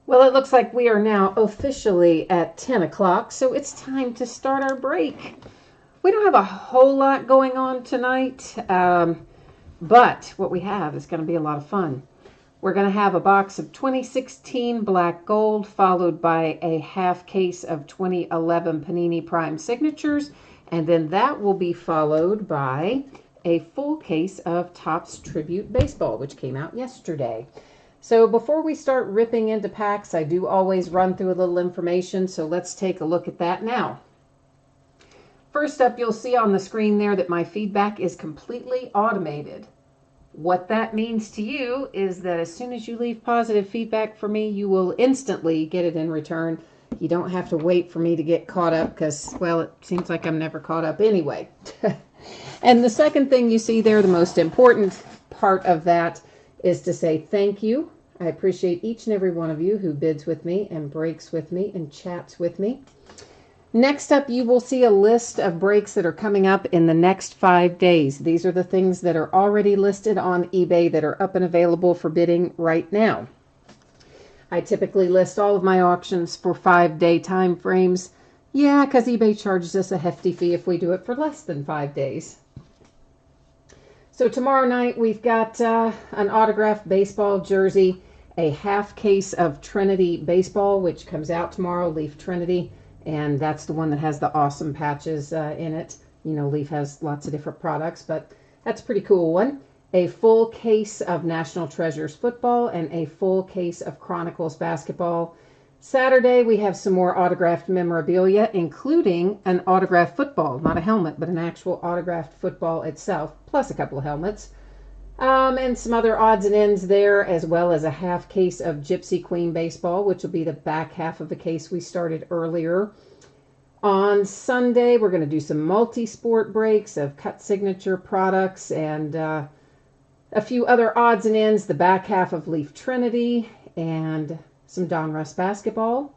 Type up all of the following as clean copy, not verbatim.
Well, it looks like we are now officially at 10 o'clock, so it's time to start our break. We don't have a whole lot going on tonight, but what we have is going to be a lot of fun. We're going to have a box of 2016 Black Gold, followed by a half case of 2011 Panini Prime Signatures, and then that will be followed by a full case of Topps Tribute Baseball, which came out yesterday. So before we start ripping into packs, I do always run through a little information, so let's take a look at that now. First up, you'll see on the screen there that my feedback is completely automated. What that means to you is that as soon as you leave positive feedback for me, you will instantly get it in return. You don't have to wait for me to get caught up because, well, it seems like I'm never caught up anyway. And the second thing you see there, the most important part of that, is to say thank you. I appreciate each and every one of you who bids with me and breaks with me and chats with me. Next up, you will see a list of breaks that are coming up in the next 5 days. These are the things that are already listed on eBay that are up and available for bidding right now. I typically list all of my auctions for 5-day time frames. Yeah, because eBay charges us a hefty fee if we do it for less than 5 days. So tomorrow night we've got an autographed baseball jersey, a half case of Trinity baseball, which comes out tomorrow, Leaf Trinity, and that's the one that has the awesome patches in it. You know, Leaf has lots of different products, but that's a pretty cool one. A full case of National Treasures football and a full case of Chronicles basketball. Saturday, we have some more autographed memorabilia, including an autographed football, not a helmet, but an actual autographed football itself, plus a couple of helmets, and some other odds and ends there, as well as a half case of Gypsy Queen baseball, which will be the back half of a case we started earlier. On Sunday, we're going to do some multi-sport breaks of cut signature products and a few other odds and ends, the back half of Leaf Trinity, and some Donruss basketball.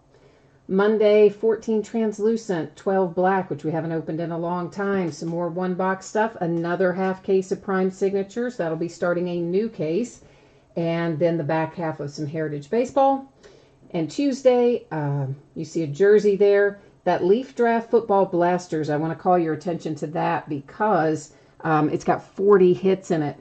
Monday, 14 translucent, 12 black, which we haven't opened in a long time. Some more one-box stuff. Another half case of Prime Signatures. That'll be starting a new case. And then the back half of some Heritage Baseball. And Tuesday, you see a jersey there. That Leaf Draft Football Blasters, I want to call your attention to that because it's got 40 hits in it.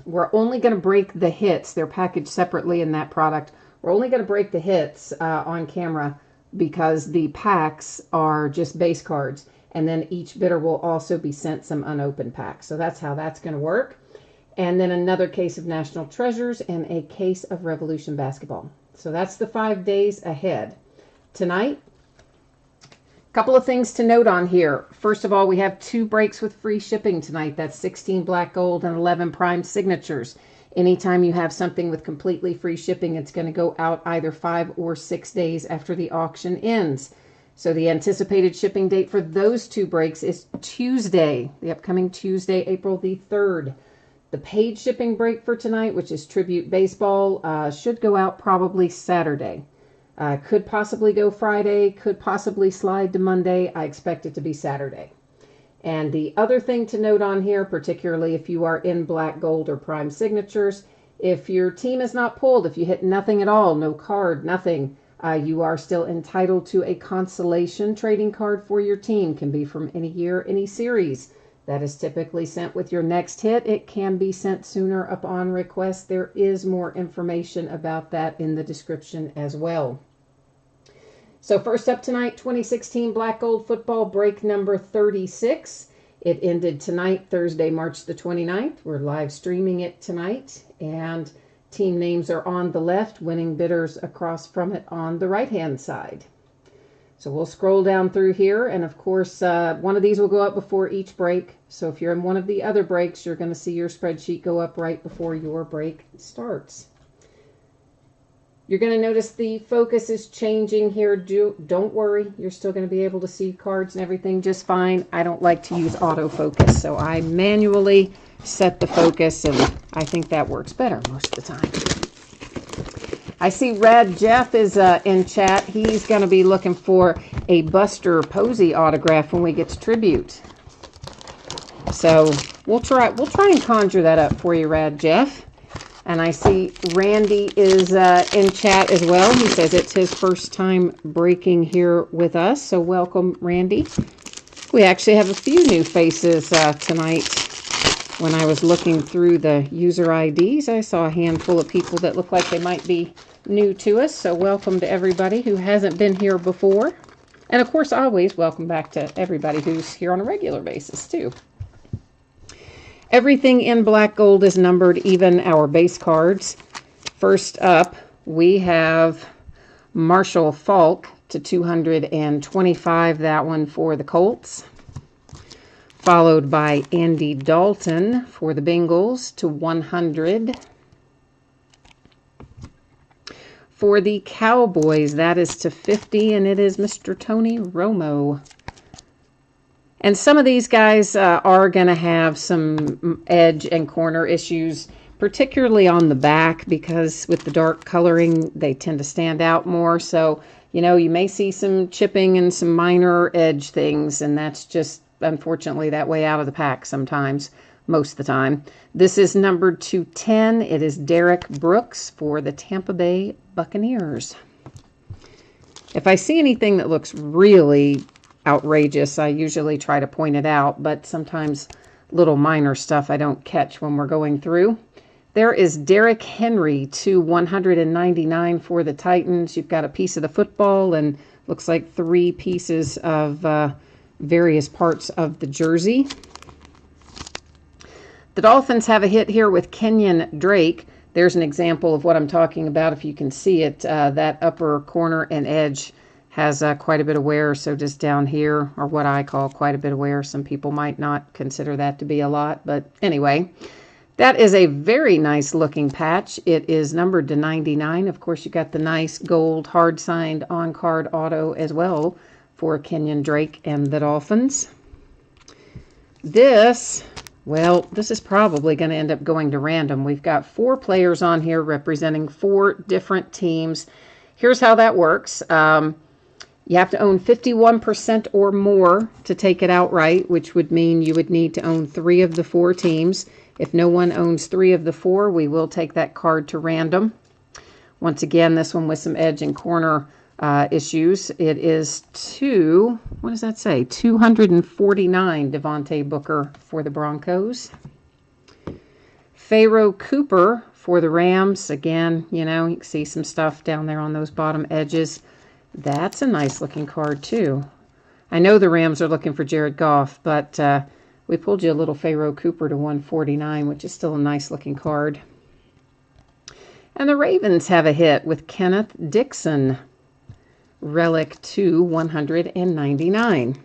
We're only going to break the hits. They're packaged separately in that product. We're only going to break the hits on camera because the packs are just base cards. And then each bidder will also be sent some unopened packs. So that's how that's going to work. And then another case of National Treasures and a case of Revolution basketball. So that's the 5 days ahead. Tonight, a couple of things to note on here. First of all, we have 2 breaks with free shipping tonight. That's 16 Black Gold and 11 Prime Signatures. Anytime you have something with completely free shipping, it's going to go out either 5 or 6 days after the auction ends. So the anticipated shipping date for those 2 breaks is Tuesday, the upcoming Tuesday, April the 3rd. The paid shipping break for tonight, which is Tribute Baseball, should go out probably Saturday. Could possibly go Friday, could possibly slide to Monday. I expect it to be Saturday. And the other thing to note on here, particularly if you are in Black Gold or Prime Signatures, if your team is not pulled, if you hit nothing at all, no card, nothing, you are still entitled to a consolation trading card for your team. Can be from any year, any series. That is typically sent with your next hit. It can be sent sooner upon request. There is more information about that in the description as well. So first up tonight, 2016 Black Gold Football break number 36. It ended tonight, Thursday, March the 29th. We're live streaming it tonight. And team names are on the left, winning bidders across from it on the right-hand side. So we'll scroll down through here. And of course, one of these will go up before each break. So if you're in one of the other breaks, you're going to see your spreadsheet go up right before your break starts. You're going to notice the focus is changing here. Don't worry. You're still going to be able to see cards and everything just fine. I don't like to use autofocus, so I manually set the focus, and I think that works better most of the time. I see Red Jeff is in chat. He's going to be looking for a Buster Posey autograph when we get to Tribute. So we'll try and conjure that up for you, Red Jeff. And I see Randy is in chat as well. He says it's his first time breaking here with us. So welcome, Randy. We actually have a few new faces tonight. When I was looking through the user IDs, I saw a handful of people that look like they might be new to us. So welcome to everybody who hasn't been here before. And of course, always welcome back to everybody who's here on a regular basis too. Everything in black gold is numbered, even our base cards. First up, we have Marshall Faulk to 225, that one for the Colts. Followed by Andy Dalton for the Bengals to 100. For the Cowboys, that is to 50, and it is Mr. Tony Romo. And some of these guys are going to have some edge and corner issues, particularly on the back, because with the dark coloring, they tend to stand out more. So, you know, you may see some chipping and some minor edge things, and that's just, unfortunately, that way out of the pack sometimes, most of the time. This is numbered to 10. It is Derek Brooks for the Tampa Bay Buccaneers. If I see anything that looks really outrageous, I usually try to point it out, but sometimes little minor stuff I don't catch when we're going through. There is Derrick Henry to 199 for the Titans. You've got a piece of the football and looks like 3 pieces of various parts of the jersey. The Dolphins have a hit here with Kenyon Drake. There's an example of what I'm talking about. If you can see it, that upper corner and edge has quite a bit of wear. So just down here, or what I call quite a bit of wear. Some people might not consider that to be a lot, but anyway, that is a very nice looking patch. It is numbered to 99. Of course, you got the nice gold hard signed on card auto as well for Kenyon Drake and the Dolphins. This, well, this is probably going to end up going to random. We've got 4 players on here representing 4 different teams. Here's how that works. You have to own 51% or more to take it outright, which would mean you would need to own 3 of the 4 teams. If no one owns 3 of the 4, we will take that card to random. Once again, this one with some edge and corner issues. It is what does that say? 249 Devontae Booker for the Broncos. Pharaoh Cooper for the Rams. Again, you know, you can see some stuff down there on those bottom edges. That's a nice looking card too. I know the Rams are looking for Jared Goff, but we pulled you a little Pharaoh Cooper to 149, which is still a nice looking card. And the Ravens have a hit with Kenneth Dixon, relic to 199.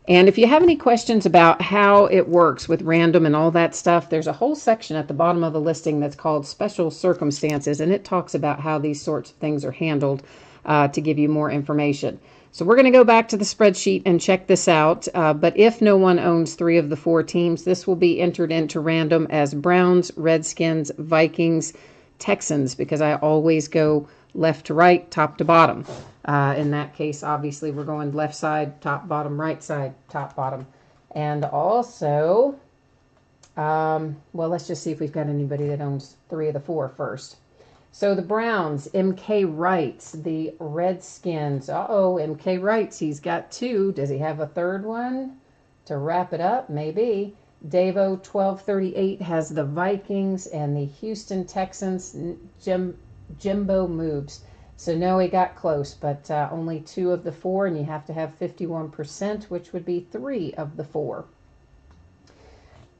And if you have any questions about how it works with random and all that stuff, there's a whole section at the bottom of the listing that's called Special Circumstances, and it talks about how these sorts of things are handled to give you more information. So we're going to go back to the spreadsheet and check this out. But if no one owns 3 of the 4 teams, this will be entered into random as Browns, Redskins, Vikings, Texans, because I always go left to right, top to bottom. In that case, obviously, we're going left side, top, bottom, right side, top, bottom. And also, well, let's just see if we've got anybody that owns 3 of the 4 first. So the Browns, MK Wrights. The Redskins, MK Wrights, he's got 2. Does he have a 3rd one to wrap it up? Maybe. Davo 1238 has the Vikings, and the Houston Texans, Jimbo moves. So no, he got close, but only 2 of the 4, and you have to have 51%, which would be 3 of the 4.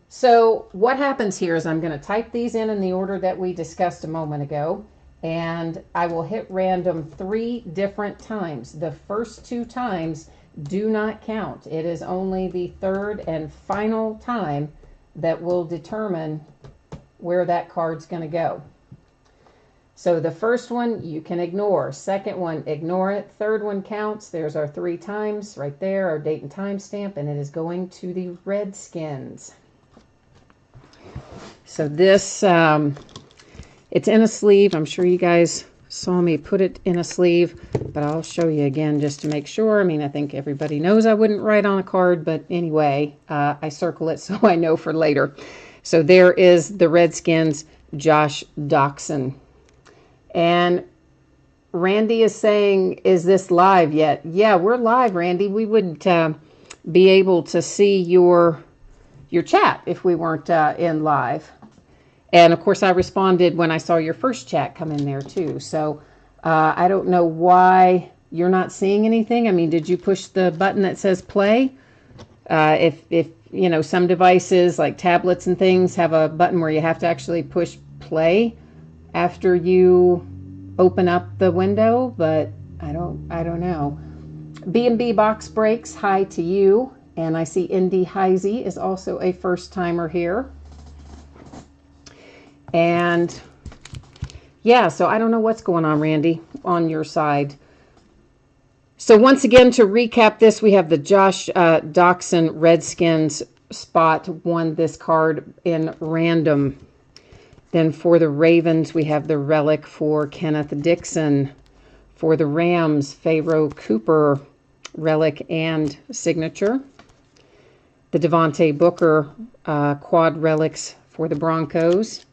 So what happens here is I'm going to type these in the order that we discussed a moment ago, and I will hit random 3 different times. The first 2 times do not count. It is only the 3rd and final time that will determine where that card's going to go. So the first one you can ignore. Second one, ignore it. Third one counts. There's our 3 times right there, our date and time stamp, and it is going to the Redskins. So this, it's in a sleeve. I'm sure you guys saw me put it in a sleeve, but I'll show you again just to make sure. I mean, I think everybody knows I wouldn't write on a card, but anyway, I circle it so I know for later. So there is the Redskins Josh Doxson. And Randy is saying, is this live yet? Yeah, we're live, Randy. We wouldn't be able to see your chat if we weren't in live. And of course, I responded when I saw your first chat come in there too. So I don't know why you're not seeing anything. I mean, did you push the button that says play? If you know, some devices like tablets and things have a button where you have to actually push play after you open up the window, but I don't know. B&B Box Breaks, hi to you. And I see Indy Heisey is also a first timer here. And yeah, so I don't know what's going on, Randy, on your side. So once again, to recap this, we have the Josh Doxson Redskins spot won this card in random. Then for the Ravens, we have the relic for Kenneth Dixon. For the Rams, Pharaoh Cooper relic and signature. The Devontae Booker quad relics for the Broncos.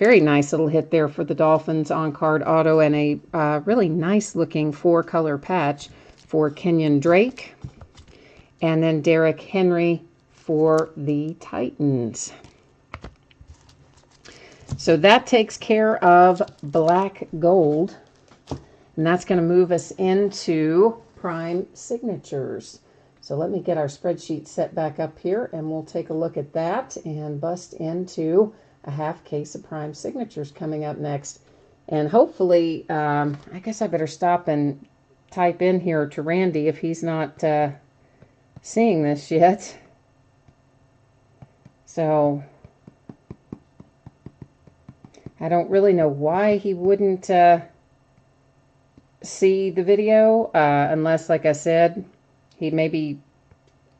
Very nice little hit there for the Dolphins on-card auto, and a really nice-looking 4-color patch for Kenyon Drake. And then Derrick Henry for the Titans. So that takes care of black gold. And that's going to move us into prime signatures. So let me get our spreadsheet set back up here, and we'll take a look at that and bust into a half case of prime signatures coming up next. And hopefully, I guess I better stop and type in here to Randy if he's not seeing this yet. So I don't really know why he wouldn't see the video, unless, like I said, he maybe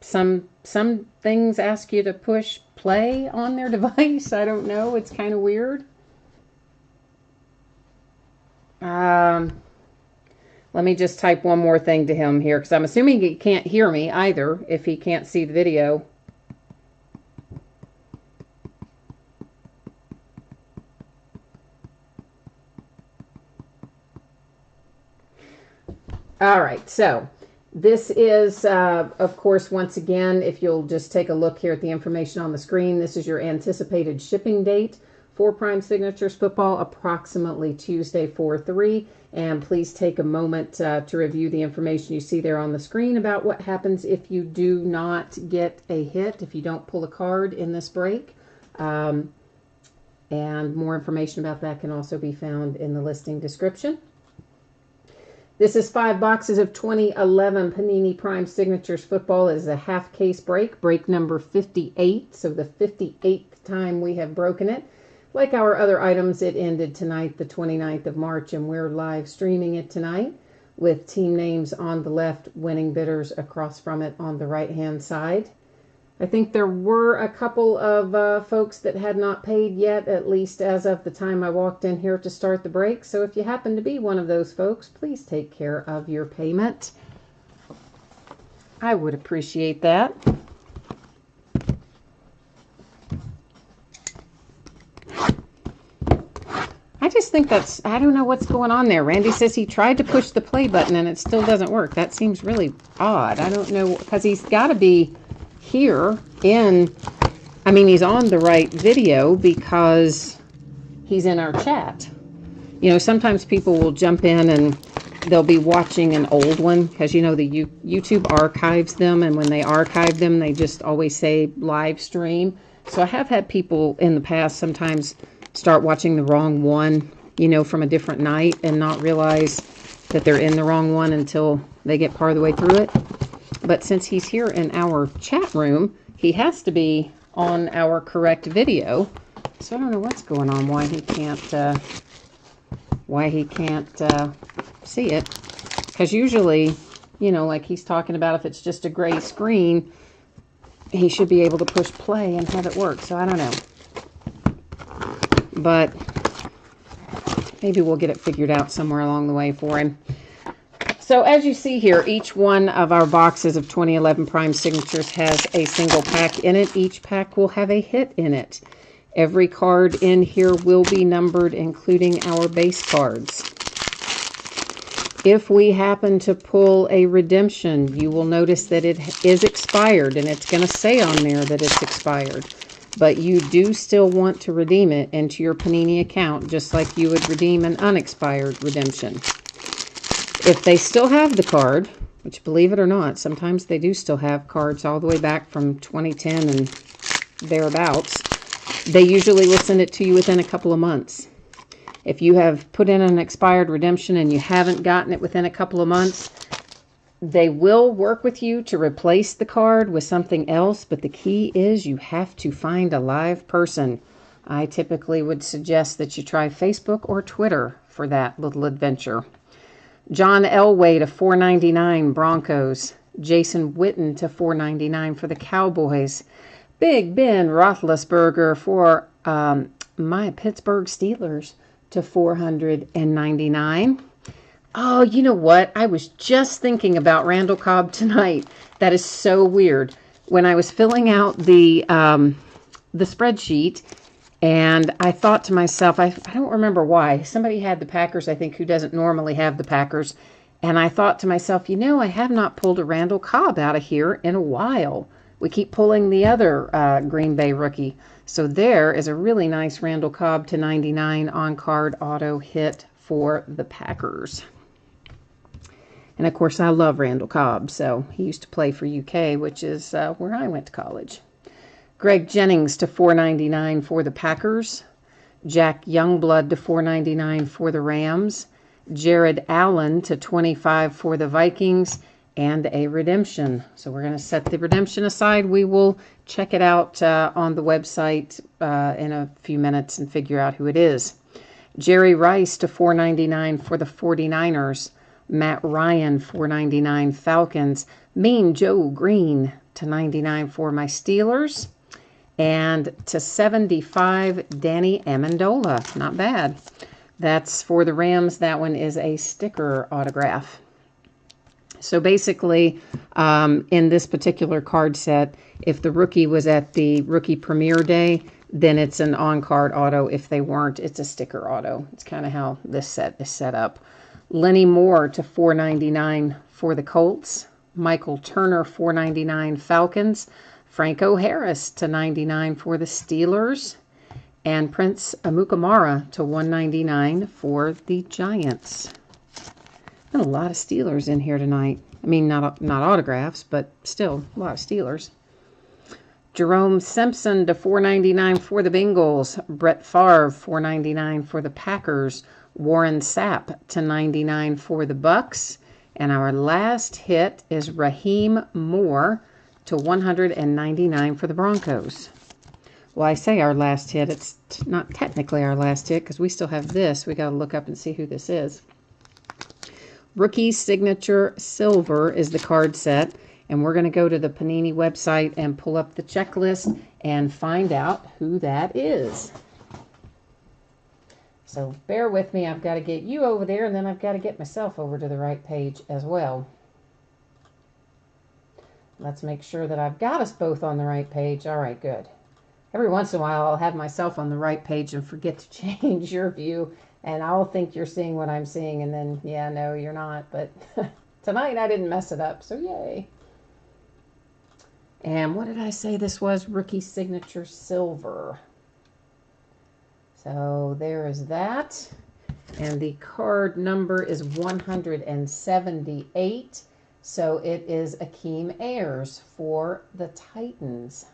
some things ask you to push play on their device. I don't know. It's kind of weird. Let me just type one more thing to him here, because I'm assuming he can't hear me either if he can't see the video. All right, so this is, of course, once again, if you'll just take a look here at the information on the screen, this is your anticipated shipping date for Prime Signatures Football, approximately Tuesday 4/3. And please take a moment to review the information you see there on the screen about what happens if you do not get a hit, if you don't pull a card in this break. And more information about that can also be found in the listing description. This is 5 boxes of 2011 Panini Prime Signatures Football. It is a half case break, break number 58. So the 58th time we have broken it. Like our other items, it ended tonight, the 29th of March, and we're live streaming it tonight with team names on the left, winning bidders across from it on the right-hand side. I think there were a couple of folks that had not paid yet, at least as of the time I walked in here to start the break. So if you happen to be one of those folks, please take care of your payment. I would appreciate that. I just think that's, I don't know what's going on there. Randy says he tried to push the play button and it still doesn't work. That seems really odd. I don't know, because he's got to be here in, I mean, he's on the right video because he's in our chat. You know, sometimes people will jump in and they'll be watching an old one because, you know, the YouTube archives them, and when they archive them, they just always say live stream. So I have had people in the past sometimes start watching the wrong one, you know, from a different night and not realize that they're in the wrong one until they get part of the way through it. But since he's here in our chat room, he has to be on our correct video. So I don't know what's going on, why he can't see it. Because usually, you know, like he's talking about, if it's just a gray screen, he should be able to push play and have it work. So I don't know. But maybe we'll get it figured out somewhere along the way for him. So as you see here, each one of our boxes of 2011 Prime Signatures has a single pack in it. Each pack will have a hit in it. Every card in here will be numbered, including our base cards. If we happen to pull a redemption, you will notice that it is expired, and it's going to say on there that it's expired. But you do still want to redeem it into your Panini account, just like you would redeem an unexpired redemption. If they still have the card, which, believe it or not, sometimes they do still have cards all the way back from 2010 and thereabouts, they usually will send it to you within a couple of months. If you have put in an expired redemption and you haven't gotten it within a couple of months, they will work with you to replace the card with something else, but the key is you have to find a live person. I typically would suggest that you try Facebook or Twitter for that little adventure. John Elway to $4.99 Broncos. Jason Witten to $4.99 for the Cowboys. Big Ben Roethlisberger for my Pittsburgh Steelers to $499. Oh, you know what? I was just thinking about Randall Cobb tonight. That is so weird. When I was filling out the spreadsheet, and I thought to myself, I don't remember why. Somebody had the Packers, I think, who doesn't normally have the Packers. And I thought to myself, you know, I have not pulled a Randall Cobb out of here in a while. We keep pulling the other Green Bay rookie. So there is a really nice Randall Cobb to 99 on-card auto hit for the Packers. And, of course, I love Randall Cobb. So he used to play for UK, which is where I went to college. Greg Jennings to $4.99 for the Packers. Jack Youngblood to $4.99 for the Rams. Jared Allen to $25 for the Vikings. And a redemption. So we're going to set the redemption aside. We will check it out on the website in a few minutes and figure out who it is. Jerry Rice to $4.99 for the 49ers. Matt Ryan, $4.99 Falcons. Mean Joe Green to $99 for my Steelers. And to $75, Danny Amendola. Not bad. That's for the Rams. That one is a sticker autograph. So basically, in this particular card set, if the rookie was at the rookie premiere day, then it's an on-card auto. If they weren't, it's a sticker auto. It's kind of how this set is set up. Lenny Moore to $4.99 for the Colts. Michael Turner, $4.99 Falcons. Franco Harris to $99 for the Steelers. And Prince Amukamara to $199 for the Giants. And a lot of Steelers in here tonight. I mean, not autographs, but still a lot of Steelers. Jerome Simpson to $4.99 for the Bengals. Brett Favre, $4.99 for the Packers. Warren Sapp to $99 for the Bucks. And our last hit is Raheem Moore to $199 for the Broncos. Well, I say our last hit. It's not technically our last hit because we still have this. We got to look up and see who this is. Rookie Signature Silver is the card set, and we're going to go to the Panini website and pull up the checklist and find out who that is. So bear with me. I've got to get you over there, and then I've got to get myself over to the right page as well. Let's make sure that I've got us both on the right page. All right, good. Every once in a while, I'll have myself on the right page and forget to change your view. And I'll think you're seeing what I'm seeing, and then, yeah, no, you're not. But tonight I didn't mess it up, so yay. And what did I say this was? Rookie Signature Silver. So there is that. And the card number is 178. So it is Akeem Ayers for the Titans.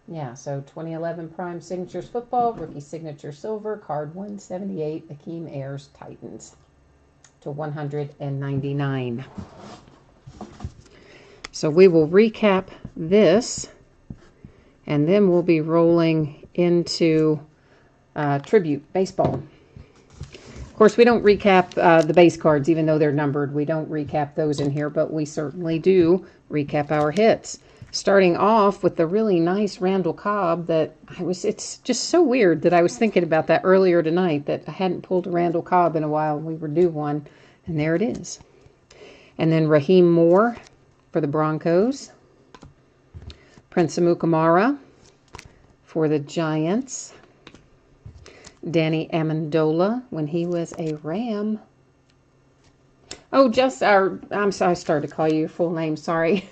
Yeah, so 2011 Prime Signatures Football, Rookie Signature Silver, card 178, Akeem Ayers, Titans, to $199. So we will recap this, and then we'll be rolling into Tribute Baseball. Of course, we don't recap the base cards, even though they're numbered. We don't recap those in here, but we certainly do recap our hits. Starting off with the really nice Randall Cobb that it's just so weird that I was thinking about that earlier tonight, that I hadn't pulled a Randall Cobb in a while, and we were due one, and there it is. And then Raheem Moore for the Broncos. Prince Amukamara for the Giants. Danny Amendola when he was a Ram. Oh, I'm sorry, I started to call you your full name, sorry.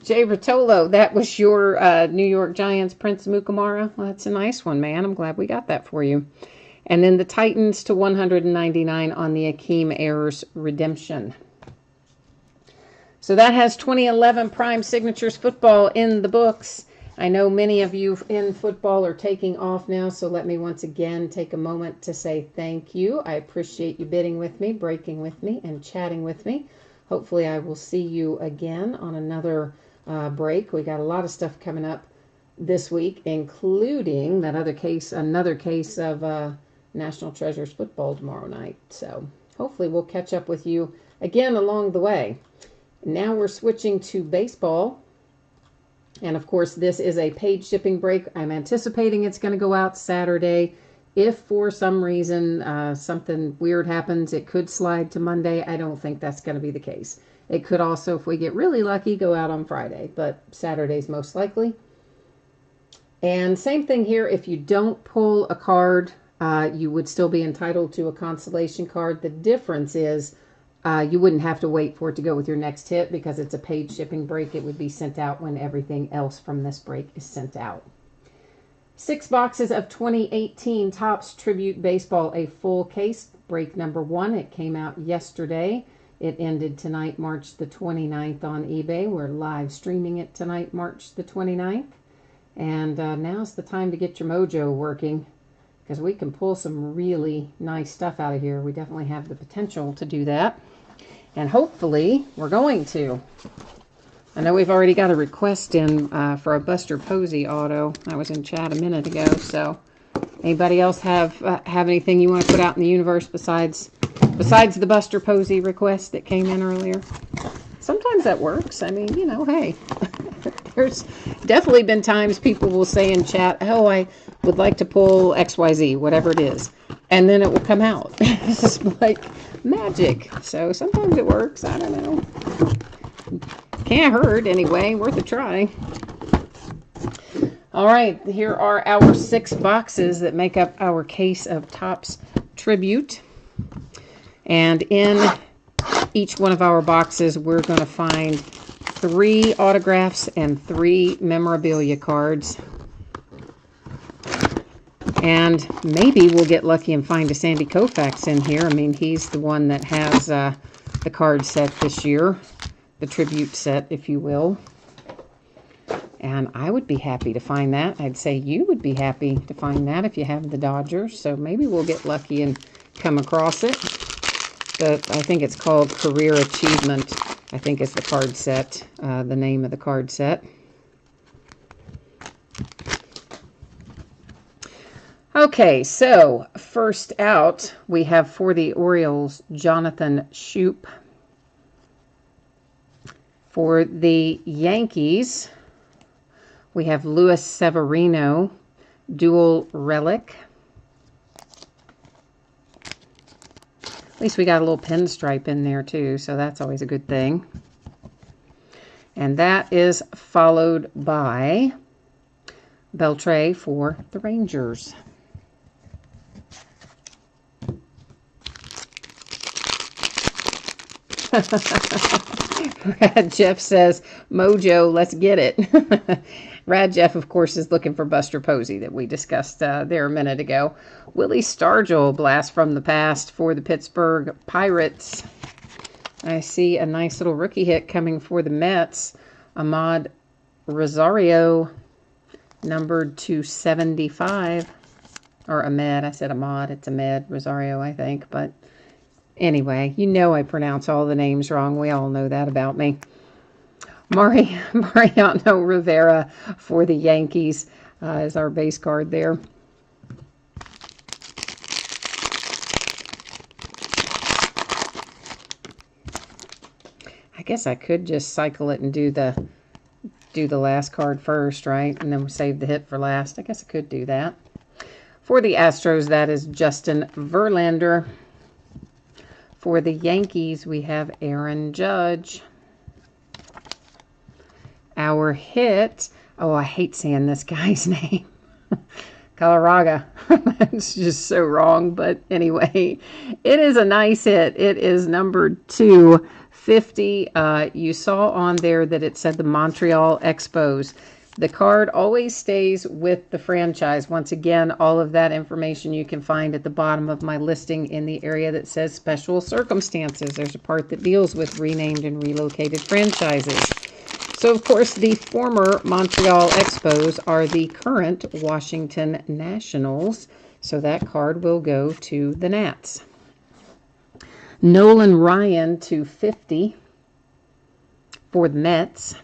Jay Rotolo, that was your New York Giants Prince Mukamara. Well, that's a nice one, man. I'm glad we got that for you. And then the Titans to 199 on the Akeem Ayers redemption. So that has 2011 Prime Signatures football in the books. I know many of you in football are taking off now, so let me once again take a moment to say thank you. I appreciate you bidding with me, breaking with me, and chatting with me. Hopefully I will see you again on another break. We got a lot of stuff coming up this week, including that another case of National Treasures football tomorrow night. So hopefully we'll catch up with you again along the way. Now we're switching to baseball. And of course, this is a paid shipping break. I'm anticipating it's going to go out Saturday. If for some reason something weird happens, it could slide to Monday. I don't think that's going to be the case. It could also, if we get really lucky, go out on Friday, but Saturday's most likely. And same thing here. If you don't pull a card, you would still be entitled to a consolation card. The difference is you wouldn't have to wait for it to go with your next hit because it's a paid shipping break. It would be sent out when everything else from this break is sent out. 6 boxes of 2018 Topps Tribute Baseball, a full case, break number 1. It came out yesterday. It ended tonight, March the 29th on eBay. We're live streaming it tonight, March the 29th. And now's the time to get your mojo working because we can pull some really nice stuff out of here. We definitely have the potential to do that. And hopefully, we're going to. I know we've already got a request in for a Buster Posey auto. I was in chat a minute ago. So, anybody else have anything you want to put out in the universe besides the Buster Posey request that came in earlier? Sometimes that works. I mean, you know, hey. There's definitely been times people will say in chat, oh, I would like to pull XYZ, whatever it is. And then it will come out. It's like magic. So sometimes it works. I don't know. Can't hurt anyway. Worth a try. All right. Here are our 6 boxes that make up our case of Topps Tribute. And in each one of our boxes, we're going to find 3 autographs and 3 memorabilia cards. And maybe we'll get lucky and find a Sandy Koufax in here. I mean, he's the one that has the card set this year. The tribute set, if you will. And I would be happy to find that. I'd say you would be happy to find that if you have the Dodgers. So maybe we'll get lucky and come across it. I think it's called Career Achievement, I think is the card set, the name of the card set. Okay, so first out, we have for the Orioles, Jonathan Schoop. For the Yankees, we have Luis Severino, dual relic. At least we got a little pinstripe in there too, so that's always a good thing. And that is followed by Beltre for the Rangers. Rad Jeff says, Mojo, let's get it. Rad Jeff, of course, is looking for Buster Posey that we discussed there a minute ago. Willie Stargell, blast from the past for the Pittsburgh Pirates. I see a nice little rookie hit coming for the Mets. Ahmad Rosario, numbered to 75. Or Ahmed, I said Ahmad, it's Ahmed Rosario, I think, but anyway, you know I pronounce all the names wrong. We all know that about me. Mariano Rivera for the Yankees is our base card there. I guess I could just cycle it and do the last card first, right? And then we'll save the hit for last. I guess I could do that. For the Astros, that is Justin Verlander. For the Yankees, we have Aaron Judge. Our hit, oh, I hate saying this guy's name. Galarraga. It's just so wrong, but anyway, it is a nice hit. It is numbered 250. You saw on there that it said the Montreal Expos. The card always stays with the franchise. Once again, all of that information you can find at the bottom of my listing in the area that says special circumstances. There's a part that deals with renamed and relocated franchises. So, of course, the former Montreal Expos are the current Washington Nationals. So that card will go to the Nats. Nolan Ryan to 50 for the Mets.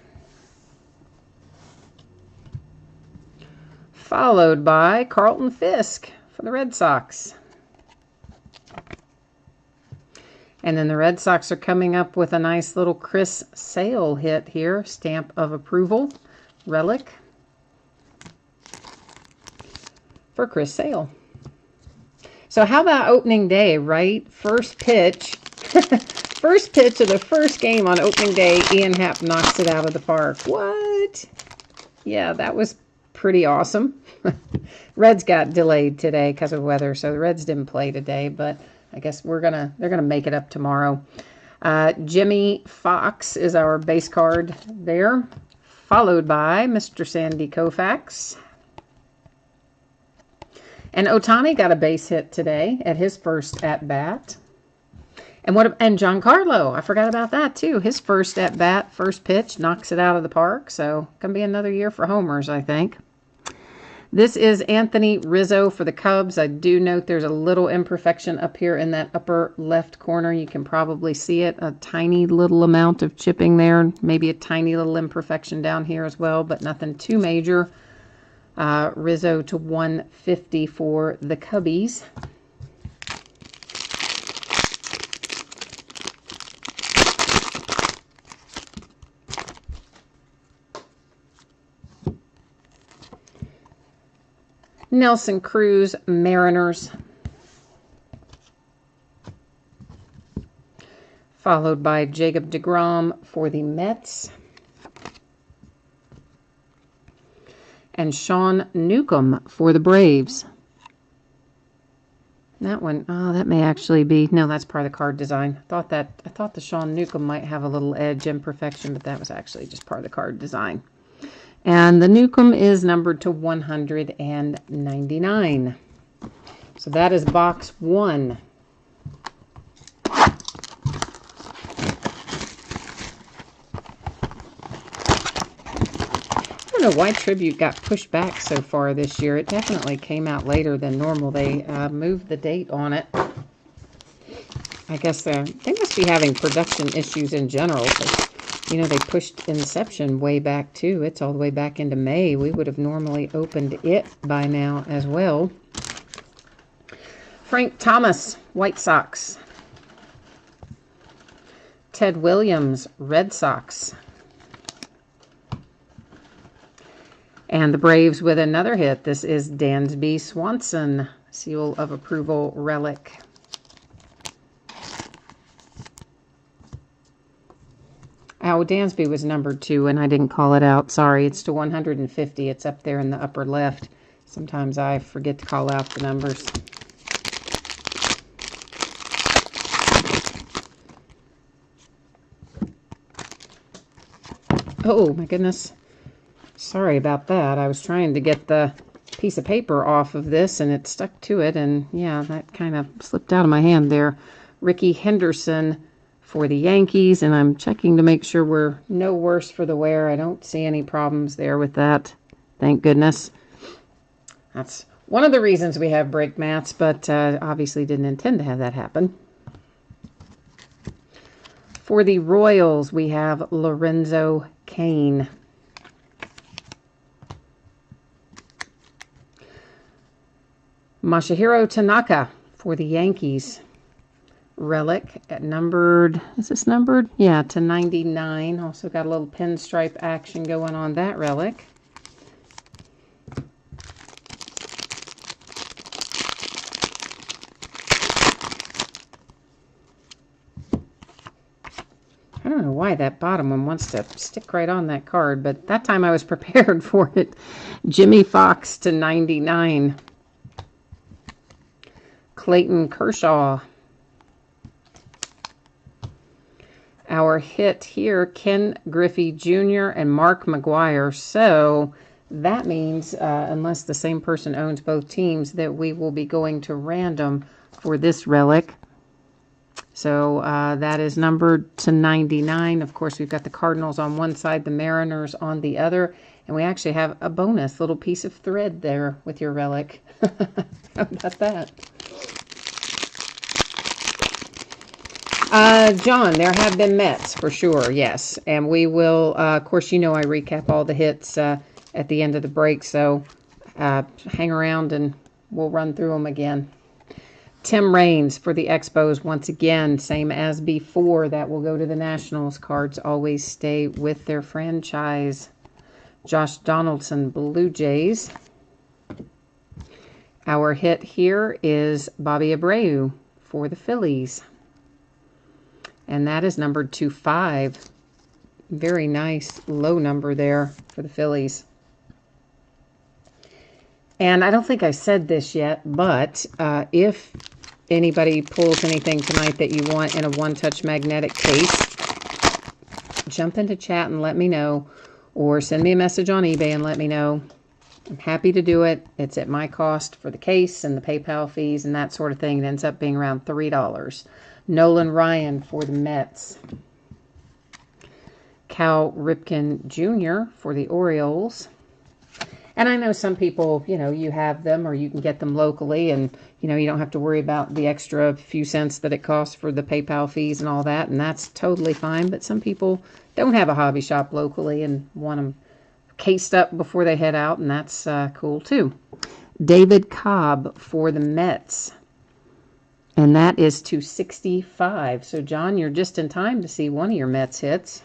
Followed by Carlton Fisk for the Red Sox. And then the Red Sox are coming up with a nice little Chris Sale hit here. Stamp of approval. Relic. For Chris Sale. So how about opening day, right? First pitch. First pitch of the first game on opening day, Ian Happ knocks it out of the park. What? Yeah, that was pretty awesome. Reds got delayed today because of weather, so the Reds didn't play today, but I guess they're gonna make it up tomorrow. Jimmy Fox is our base card there, followed by Mr. Sandy Koufax. And Ohtani got a base hit today at his first at bat. And Giancarlo, I forgot about that too. His first at bat, first pitch, knocks it out of the park. So gonna be another year for homers, I think. This is Anthony Rizzo for the Cubs. I do note there's a little imperfection up here in that upper left corner. You can probably see it, a tiny little amount of chipping there, maybe a tiny little imperfection down here as well, but nothing too major. Rizzo to 150 for the Cubbies. Nelson Cruz, Mariners. Followed by Jacob deGrom for the Mets. And Sean Newcomb for the Braves. That one, oh, that may actually be, no, that's part of the card design. I thought the Sean Newcomb might have a little edge imperfection, but that was actually just part of the card design. And the Newcomb is numbered to 199. So that is box 1. I don't know why Tribute got pushed back so far this year. It definitely came out later than normal. They moved the date on it. I guess they must be having production issues in general. You know, they pushed Inception way back, too. It's all the way back into May. We would have normally opened it by now as well. Frank Thomas, White Sox. Ted Williams, Red Sox. And the Braves with another hit. This is Dansby Swanson, seal of approval relic. Oh, Dansby was numbered 2, and I didn't call it out. Sorry, it's to 150. It's up there in the upper left. Sometimes I forget to call out the numbers. Oh, my goodness. Sorry about that. I was trying to get the piece of paper off of this, and it stuck to it, and yeah, that kind of slipped out of my hand there. Ricky Henderson for the Yankees, and I'm checking to make sure we're no worse for the wear. I don't see any problems there with that. Thank goodness. That's one of the reasons we have break mats, but obviously didn't intend to have that happen. For the Royals, we have Lorenzo Cain. Masahiro Tanaka for the Yankees. Relic at numbered, is this numbered? Yeah, to 99. Also got a little pinstripe action going on that relic. I don't know why that bottom one wants to stick right on that card, but that time I was prepared for it. Jimmy Fox to 99. Clayton Kershaw. Our hit here, Ken Griffey Jr. and Mark McGwire. So that means, unless the same person owns both teams, that we will be going to random for this relic. So that is numbered to 99. Of course, we've got the Cardinals on one side, the Mariners on the other. And we actually have a bonus little piece of thread there with your relic. How about that? John, there have been Mets for sure, yes. And we will, of course, you know I recap all the hits at the end of the break. So hang around and we'll run through them again. Tim Raines for the Expos once again, same as before. That will go to the Nationals. Cards always stay with their franchise. Josh Donaldson, Blue Jays. Our hit here is Bobby Abreu for the Phillies. And that is numbered to 5. Very nice low number there for the Phillies. And I don't think I said this yet, but if anybody pulls anything tonight that you want in a one-touch magnetic case, jump into chat and let me know, or send me a message on eBay and let me know. I'm happy to do it. It's at my cost for the case and the PayPal fees and that sort of thing. It ends up being around $3. Nolan Ryan for the Mets. Cal Ripken Jr. for the Orioles. And I know some people, you know, you have them or you can get them locally and, you know, you don't have to worry about the extra few cents that it costs for the PayPal fees and all that. And that's totally fine. But some people don't have a hobby shop locally and want them cased up before they head out. And that's cool too. David Cobb for the Mets. And that is to 65. So, John, you're just in time to see one of your Mets hits.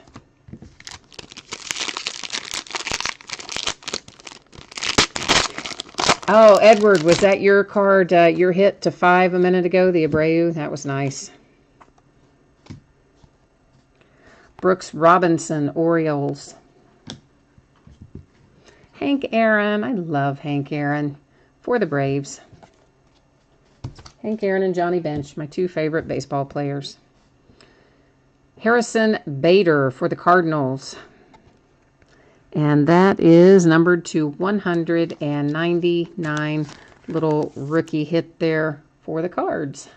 Oh, Edward, was that your card, your hit to 5 a minute ago, the Abreu? That was nice. Brooks Robinson, Orioles. Hank Aaron, I love Hank Aaron, for the Braves. Hank Aaron and Johnny Bench, my two favorite baseball players. Harrison Bader for the Cardinals. And that is numbered to 199. Little rookie hit there for the Cards.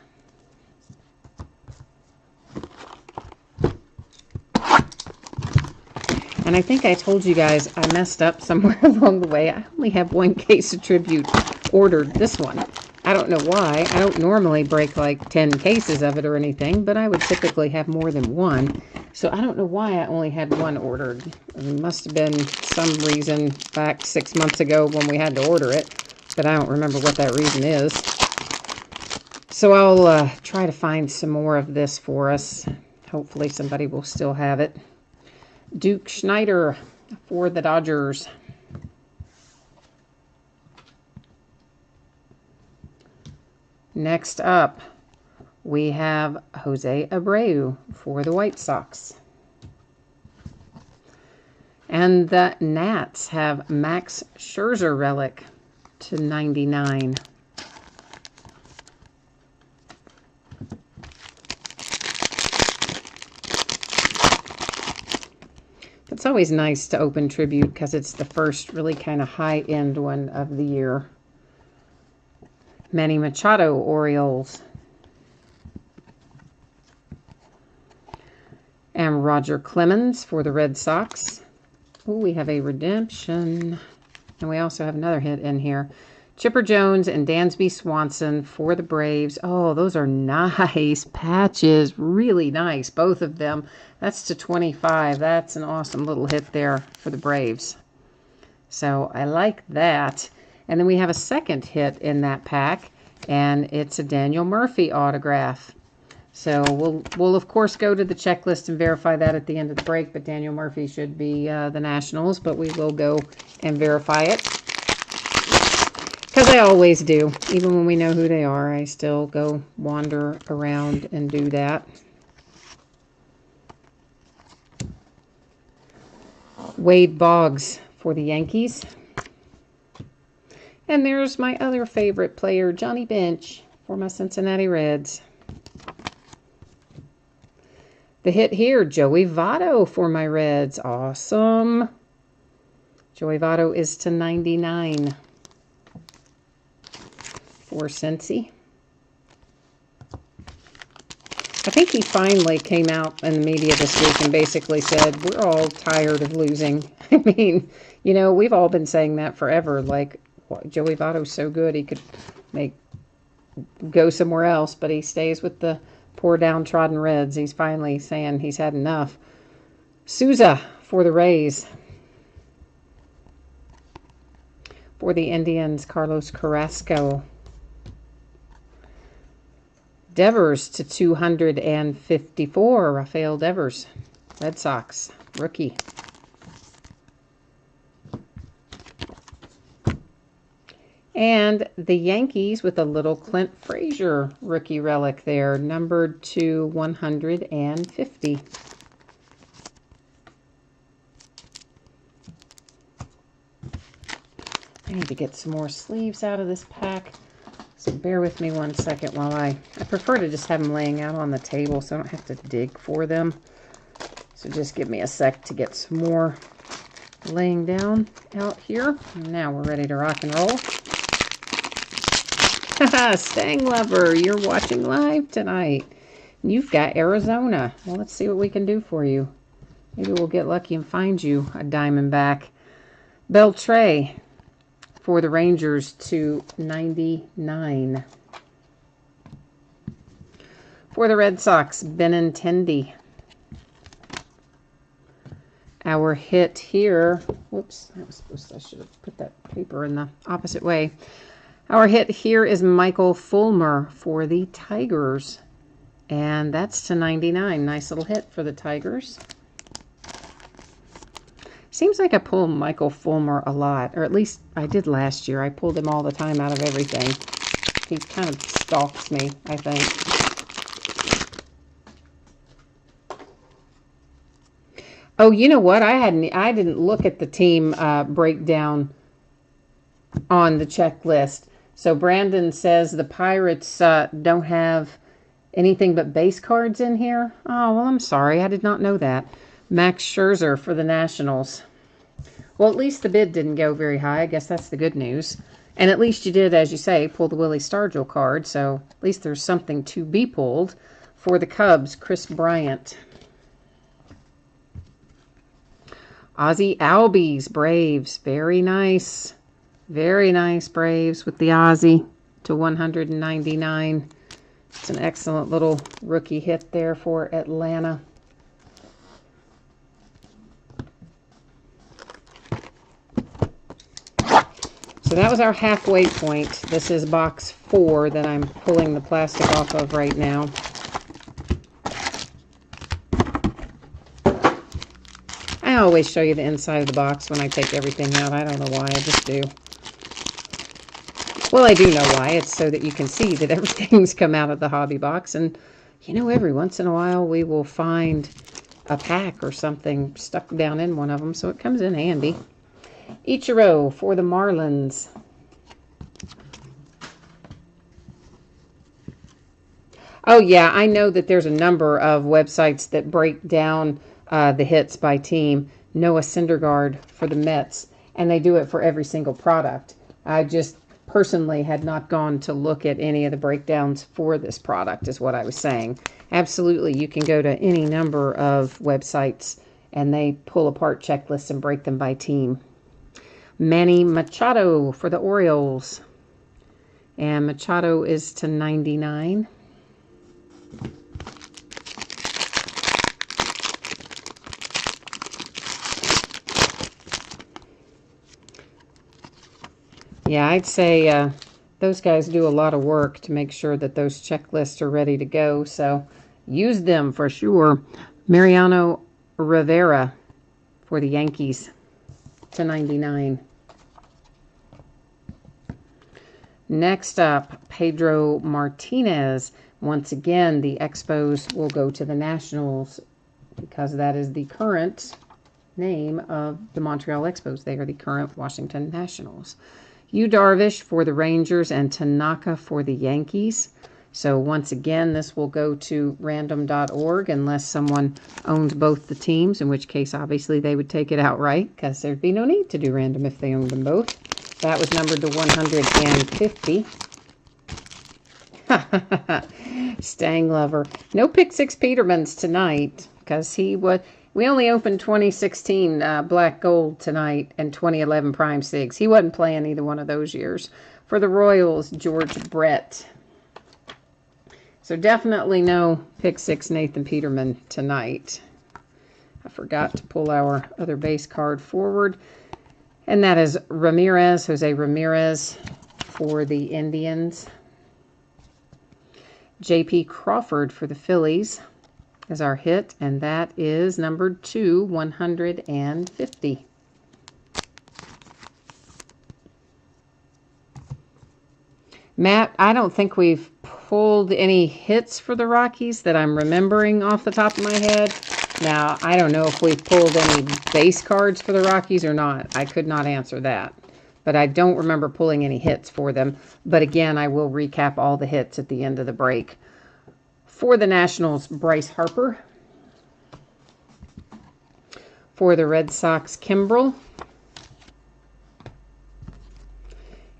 And I think I told you guys I messed up somewhere along the way. I only have one case of Tribute ordered, this one. I don't know why. I don't normally break like 10 cases of it or anything, but I would typically have more than one. So I don't know why I only had one ordered. It must have been some reason back 6 months ago when we had to order it, but I don't remember what that reason is. So I'll try to find some more of this for us. Hopefully somebody will still have it. Duke Schneider for the Dodgers. Next up, we have Jose Abreu for the White Sox. And the Nats have Max Scherzer relic to 99. It's always nice to open Tribute because it's the first really kind of high-end one of the year. Manny Machado, Orioles. And Roger Clemens for the Red Sox. Oh, we have a redemption. And we also have another hit in here. Chipper Jones and Dansby Swanson for the Braves. Oh, those are nice patches. Really nice, both of them. That's to 25. That's an awesome little hit there for the Braves. So I like that. And then we have a second hit in that pack, and it's a Daniel Murphy autograph. So we'll of course go to the checklist and verify that at the end of the break, but Daniel Murphy should be the Nationals, but we will go and verify it. Because I always do. Even when we know who they are, I still go wander around and do that. Wade Boggs for the Yankees. And there's my other favorite player, Johnny Bench, for my Cincinnati Reds. The hit here, Joey Votto for my Reds. Awesome. Joey Votto is to 99 for Cincy. I think he finally came out in the media this week and basically said, we're all tired of losing. I mean, you know, we've all been saying that forever. Like, Joey Votto's so good, he could go somewhere else, but he stays with the poor downtrodden Reds. He's finally saying he's had enough. Souza for the Rays. For the Indians, Carlos Carrasco. Devers to 254, Rafael Devers, Red Sox, rookie. And the Yankees with a little Clint Frazier rookie relic there, numbered to 150. I need to get some more sleeves out of this pack. So bear with me one second while I prefer to just have them laying out on the table so I don't have to dig for them. So just give me a sec to get some more laying down out here. Now we're ready to rock and roll. Stang Lover, you're watching live tonight. You've got Arizona. Well, let's see what we can do for you. Maybe we'll get lucky and find you a Diamondback. Beltre for the Rangers to 99. For the Red Sox, Benintendi. Our hit here, whoops, I should have put that paper in the opposite way. Our hit here is Michael Fulmer for the Tigers. And that's to 99. Nice little hit for the Tigers. Seems like I pull Michael Fulmer a lot, or at least I did last year. I pulled him all the time out of everything. He kind of stalks me, I think. Oh, you know what? I didn't look at the team breakdown on the checklist. So Brandon says the Pirates don't have anything but base cards in here. Oh, well, I'm sorry. I did not know that. Max Scherzer for the Nationals. Well, at least the bid didn't go very high. I guess that's the good news. And at least you did, as you say, pull the Willie Stargell card. So at least there's something to be pulled. For the Cubs, Chris Bryant. Ozzie Albies, Braves. Very nice. Very nice Braves with the Ozzie to 199. It's an excellent little rookie hit there for Atlanta. So that was our halfway point. This is box 4 that I'm pulling the plastic off of right now. I always show you the inside of the box when I take everything out. I don't know why, I just do. Well, I do know why. It's so that you can see that everything's come out of the hobby box. And, you know, every once in a while we will find a pack or something stuck down in one of them, so it comes in handy. Ichiro for the Marlins. Oh, yeah, I know that there's a number of websites that break down the hits by team. Noah Syndergaard for the Mets, and they do it for every single product. I just personally had not gone to look at any of the breakdowns for this product, is what I was saying. Absolutely, you can go to any number of websites, and they pull apart checklists and break them by team. Manny Machado for the Orioles. And Machado is to 99. Yeah, I'd say those guys do a lot of work to make sure that those checklists are ready to go. So use them for sure. Mariano Rivera for the Yankees to 99. Next up, Pedro Martinez. Once again, the Expos will go to the Nationals because that is the current name of the Montreal Expos. They are the current Washington Nationals. Yu Darvish for the Rangers and Tanaka for the Yankees. So once again, this will go to random.org unless someone owns both the teams, in which case obviously they would take it outright because there'd be no need to do random if they owned them both. That was numbered to 150. Stang Lover. No Pick 6 Petermans tonight because we only opened 2016 Black Gold tonight and 2011 Prime 6. He wasn't playing either one of those years. For the Royals, George Brett. So definitely no Pick 6 Nathan Peterman tonight. I forgot to pull our other base card forward. And that is Ramirez, Jose Ramirez for the Indians. J.P. Crawford for the Phillies is our hit, and that is numbered to 150. Matt, I don't think we've pulled any hits for the Rockies that I'm remembering off the top of my head. Now, I don't know if we've pulled any base cards for the Rockies or not. I could not answer that. But I don't remember pulling any hits for them. But again, I will recap all the hits at the end of the break. For the Nationals, Bryce Harper. For the Red Sox, Kimbrel.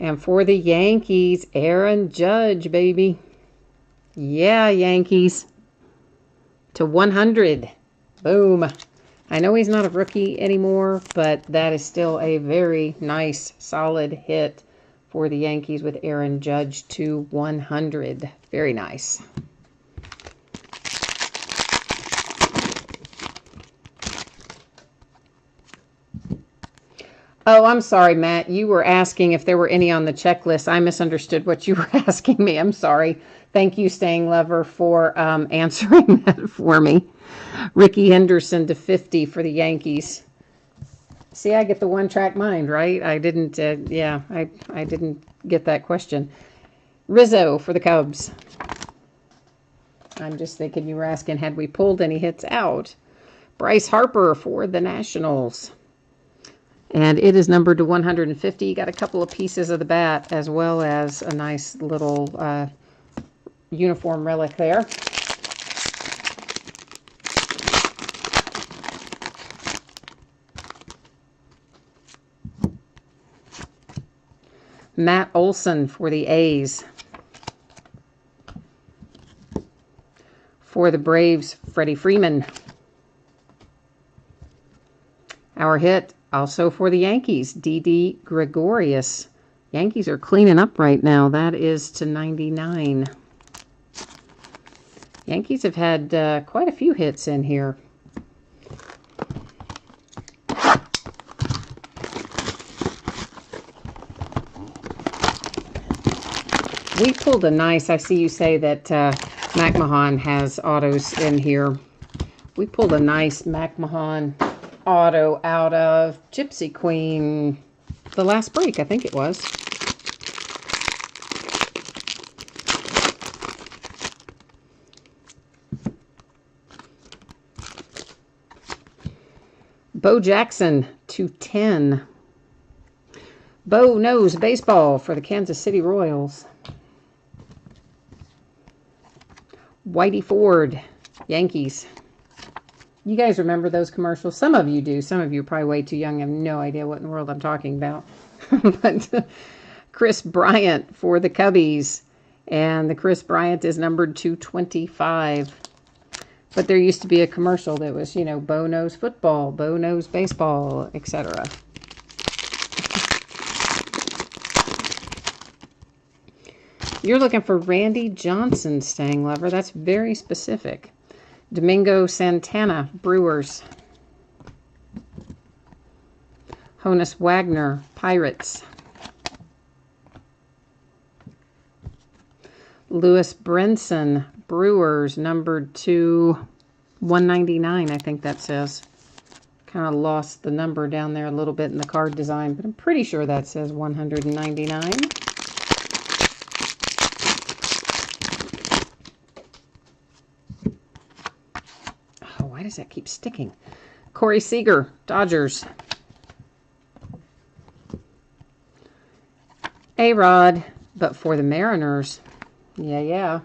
And for the Yankees, Aaron Judge, baby. Yeah, Yankees. To 100. Boom. I know he's not a rookie anymore, but that is still a very nice, solid hit for the Yankees with Aaron Judge to 100. Very nice. Oh, I'm sorry, Matt. You were asking if there were any on the checklist. I misunderstood what you were asking me. I'm sorry. Thank you, Staying Lover, for answering that for me. Ricky Henderson to 50 for the Yankees. See, I get the one-track mind, right? I didn't, I didn't get that question. Rizzo for the Cubs. I'm just thinking you were asking, had we pulled any hits out? Bryce Harper for the Nationals. And it is numbered to 150. You got a couple of pieces of the bat as well as a nice little uniform relic there. Matt Olson for the A's. For the Braves, Freddie Freeman. Our hit also for the Yankees, Didi Gregorius. Yankees are cleaning up right now. That is to 99. Yankees have had quite a few hits in here. We pulled a nice, I see you say that McMahon has autos in here. We pulled a nice McMahon auto out of Gypsy Queen the last break, I think it was. Bo Jackson to 10. Bo Knows Baseball for the Kansas City Royals. Whitey Ford, Yankees. You guys remember those commercials? Some of you do. Some of you are probably way too young. I have no idea what in the world I'm talking about. But Chris Bryant for the Cubbies. And the Chris Bryant is numbered to 25. But there used to be a commercial that was, you know, Bo Knows Football, Bo Knows Baseball, etc. You're looking for Randy Johnson, Stang Lover. That's very specific. Domingo Santana, Brewers. Honus Wagner, Pirates. Lewis Brinson, Brewers, numbered to 199, I think that says. Kind of lost the number down there a little bit in the card design, but I'm pretty sure that says 199. Why does that keep sticking? Corey Seager, Dodgers. A-Rod, but for the Mariners. Yeah.